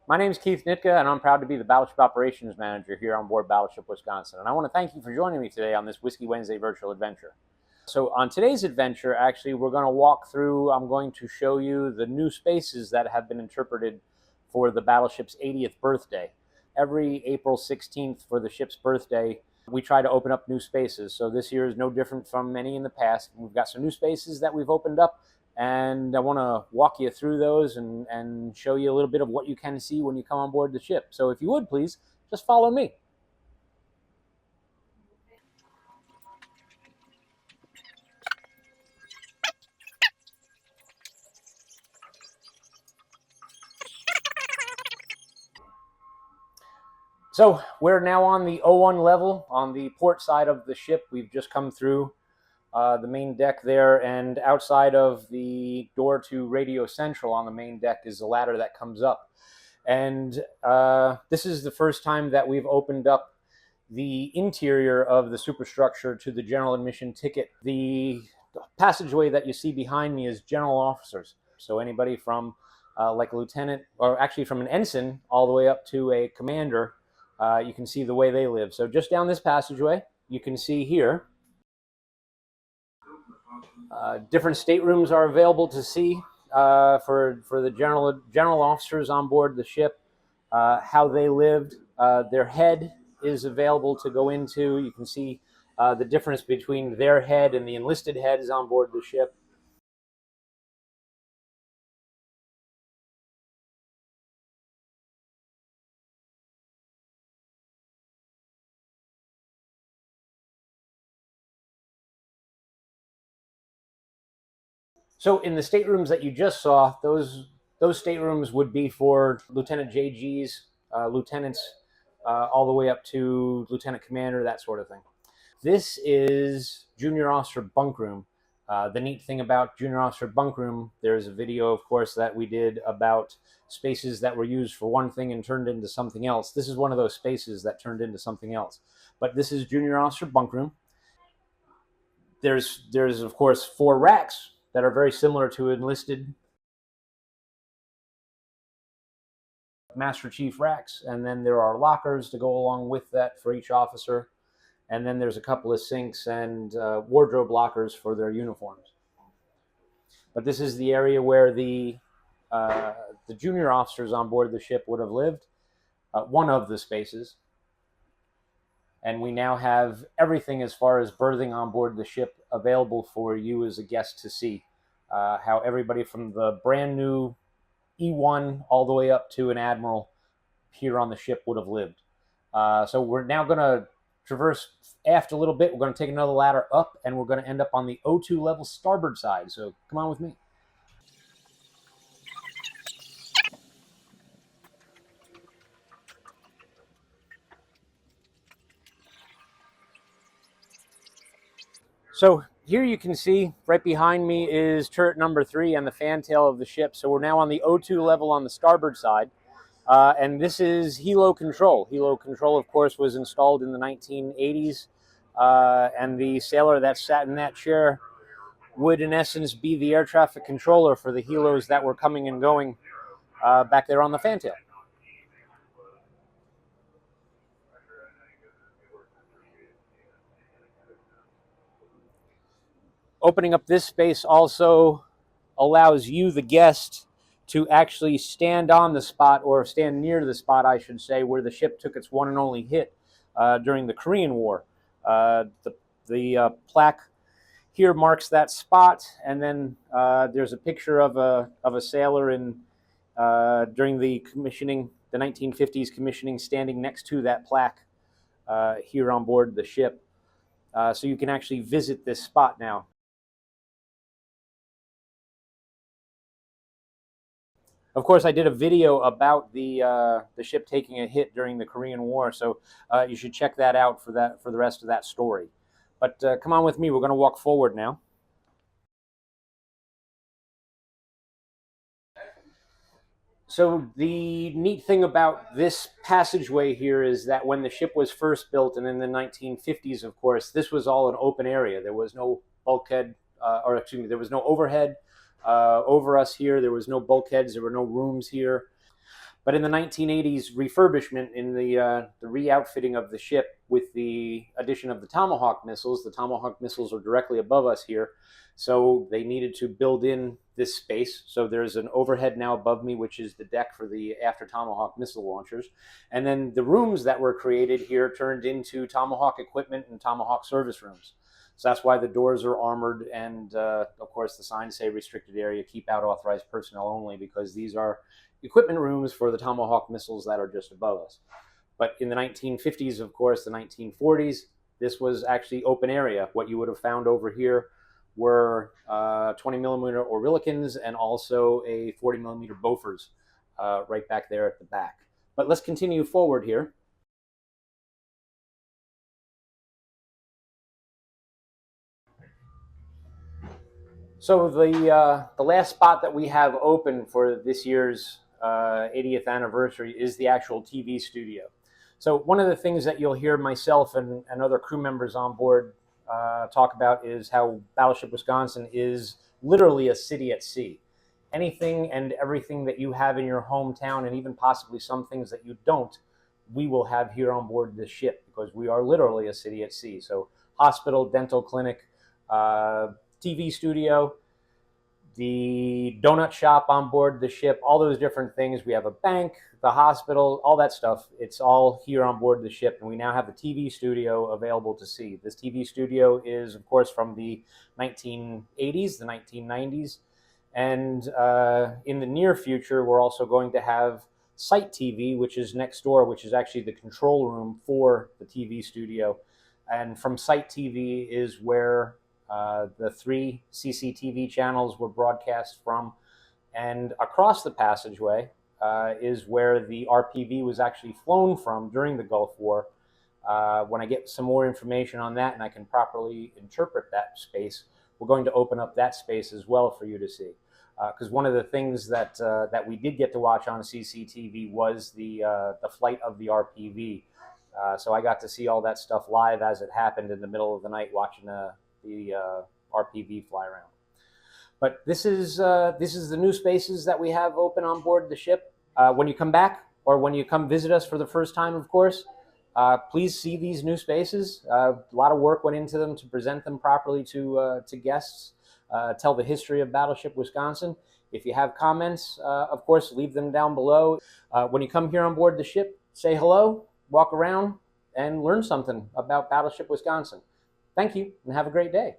My name is Keith Nitka, and I'm proud to be the Battleship Operations Manager here on board Battleship Wisconsin. And I want to thank you for joining me today on this Whiskey Wednesday virtual adventure. So on today's adventure, actually, we're going to walk through, I'm going to show you the new spaces that have been interpreted for the battleship's 80th birthday. Every April 16th for the ship's birthday, we try to open up new spaces. So this year is no different from many in the past. We've got some new spaces that we've opened up, and I want to walk you through those and show you a little bit of what you can see when you come on board the ship. So if you would, please, just follow me. So we're now on the O1 level on the port side of the ship. We've just come through the main deck there, and outside of the door to Radio Central on the main deck is a ladder that comes up. And this is the first time that we've opened up the interior of the superstructure to the general admission ticket. The passageway that you see behind me is general officers. So anybody from like a lieutenant, or actually from an ensign all the way up to a commander, you can see the way they live. So just down this passageway, you can see here, different staterooms are available to see for the general officers on board the ship, how they lived. Their head is available to go into. You can see the difference between their head and the enlisted heads on board the ship. So in the staterooms that you just saw, those staterooms would be for Lieutenant JGs, lieutenants, all the way up to lieutenant commander, that sort of thing. This is junior officer bunk room. The neat thing about junior officer bunk room, there's a video, of course, that we did about spaces that were used for one thing and turned into something else. This is one of those spaces that turned into something else. But this is junior officer bunk room. There's of course 4 racks that are very similar to enlisted Master Chief racks, and then there are lockers to go along with that for each officer, and then there's a couple of sinks and wardrobe lockers for their uniforms. But this is the area where the junior officers on board the ship would have lived, one of the spaces. And we now have everything as far as berthing on board the ship available for you as a guest to see. How everybody from the brand new E1 all the way up to an admiral here on the ship would have lived. So we're now going to traverse aft a little bit. We're going to take another ladder up, and we're going to end up on the O2 level starboard side. So come on with me. So here you can see right behind me is turret number 3 and the fantail of the ship. So we're now on the O2 level on the starboard side. And this is Helo control. Helo control, of course, was installed in the 1980s. And the sailor that sat in that chair would, in essence, be the air traffic controller for the helos that were coming and going back there on the fantail. Opening up this space also allows you, the guest, to actually stand on the spot, or stand near the spot, I should say, where the ship took its one and only hit during the Korean War. The plaque here marks that spot, and then there's a picture of a sailor in during the commissioning, the 1950s commissioning, standing next to that plaque here on board the ship. So you can actually visit this spot now. Of course, I did a video about the ship taking a hit during the Korean War, so you should check that out for the rest of that story. But come on with me. We're going to walk forward now. So the neat thing about this passageway here is that when the ship was first built, and in the 1950s, of course, this was all an open area. There was no bulkhead, or excuse me, there was no overhead over us here. There was no bulkheads. There were no rooms here. But in the 1980s refurbishment, in the re-outfitting of the ship with the addition of the Tomahawk missiles are directly above us here. So they needed to build in this space. So there's an overhead now above me, which is the deck for the after Tomahawk missile launchers. And then the rooms that were created here turned into Tomahawk equipment and Tomahawk service rooms. So that's why the doors are armored, and of course the signs say restricted area, keep out authorized personnel only, because these are equipment rooms for the Tomahawk missiles that are just above us. But in the 1950s, of course, the 1940s, this was actually open area. What you would have found over here were 20 millimeter Oerlikons and also a 40 millimeter Bofors right back there at the back. But let's continue forward here. So the last spot that we have open for this year's 80th anniversary is the actual TV studio. So one of the things that you'll hear myself and other crew members on board talk about is how Battleship Wisconsin is literally a city at sea. Anything and everything that you have in your hometown, and even possibly some things that you don't, we will have here on board this ship, because we are literally a city at sea. So hospital, dental clinic, TV studio, the donut shop on board the ship, all those different things. We have a bank, the hospital, all that stuff. It's all here on board the ship, and we now have the TV studio available to see. This TV studio is, of course, from the 1980s, the 1990s, and in the near future, we're also going to have Site TV, which is next door, which is actually the control room for the TV studio. And from Site TV is where the 3 CCTV channels were broadcast from, and across the passageway is where the RPV was actually flown from during the Gulf War. When I get some more information on that and I can properly interpret that space, we're going to open up that space as well for you to see. Because one of the things that that we did get to watch on CCTV was the flight of the RPV. So I got to see all that stuff live as it happened in the middle of the night, watching the RPV fly around. But this is the new spaces that we have open on board the ship. When you come back, or when you come visit us for the first time, of course, please see these new spaces. A lot of work went into them to present them properly to guests, tell the history of Battleship Wisconsin. If you have comments, of course, leave them down below. When you come here on board the ship, say hello, walk around, and learn something about Battleship Wisconsin. Thank you, and have a great day.